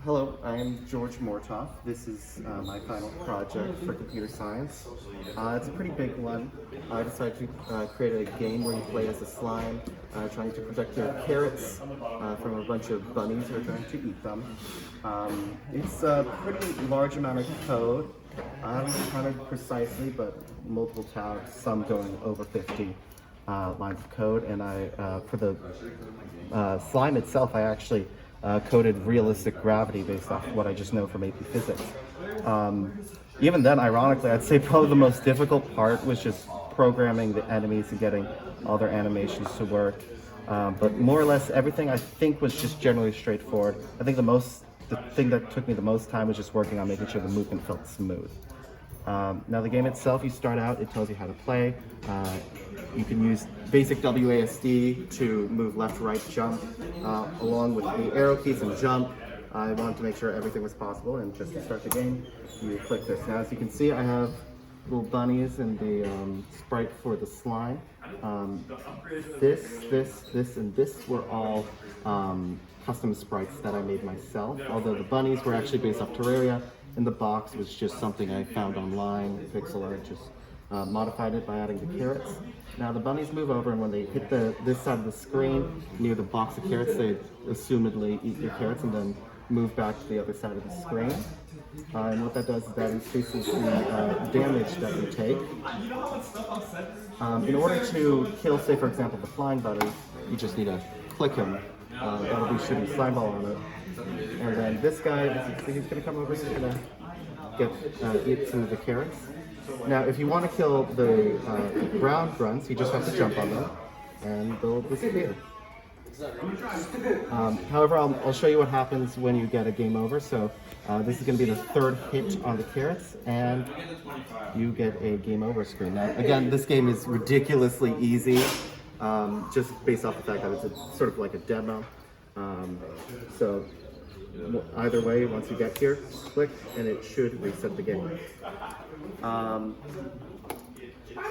Hello, I'm George Mouratoff. This is my final project for computer science. It's a pretty big one. I decided to create a game where you play as a slime, trying to protect your carrots from a bunch of bunnies who are trying to eat them. It's a pretty large amount of code. I haven't counted precisely, but multiple tabs, some going over 50 lines of code. And for the slime itself, I actually coded realistic gravity based off what I just know from AP Physics. Even then, ironically, I'd say probably the most difficult part was just programming the enemies and getting all their animations to work. But more or less everything I think was just generally straightforward. I think the thing that took me the most time was just working on making sure the movement felt smooth. Now the game itself, you start out, it tells you how to play. You can use basic WASD to move left, right, jump, along with the arrow keys and jump. I wanted to make sure everything was possible, and just to start the game, you click this. Now as you can see, I have little bunnies and the sprite for the slime. This, and this were all custom sprites that I made myself, although the bunnies were actually based off Terraria, and the box was just something I found online, pixel art, just modified it by adding the carrots. Now the bunnies move over, and when they hit this side of the screen near the box of carrots, they assumedly eat your carrots and then move back to the other side of the screen. And what that does is that increases the damage that you take. In order to kill, say for example, the flying bunny, you just need to click him. That'll be shooting slime ball on it. And then this guy, he's going to come over, he's going to eat some of the carrots. Now, if you want to kill the brown grunts, you just have to jump on them, and they'll disappear. However, I'll show you what happens when you get a game over. So this is going to be the third hit on the carrots, and you get a game over screen. Now, again, this game is ridiculously easy, just based off the fact that it's sort of like a demo. So either way, once you get here, click, and it should reset the game.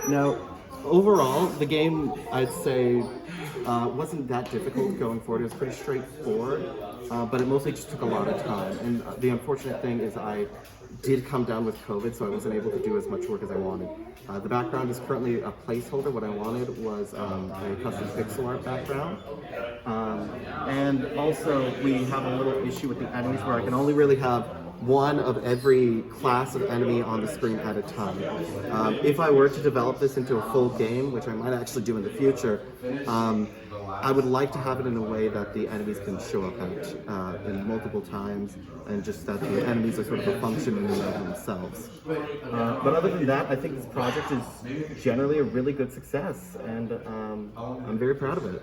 Now, overall, the game, I'd say, wasn't that difficult going forward. It was pretty straightforward, but it mostly just took a lot of time. And the unfortunate thing is I did come down with COVID, so I wasn't able to do as much work as I wanted. The background is currently a placeholder. What I wanted was a custom pixel art background. And also, we have a little issue with the enemies where I can only really have one of every class of enemy on the screen at a time. If I were to develop this into a full game, which I might actually do in the future, I would like to have it in a way that the enemies can show up at in multiple times, and just that the enemies are sort of a function in and of themselves. But other than that, I think this project is generally a really good success, and I'm very proud of it.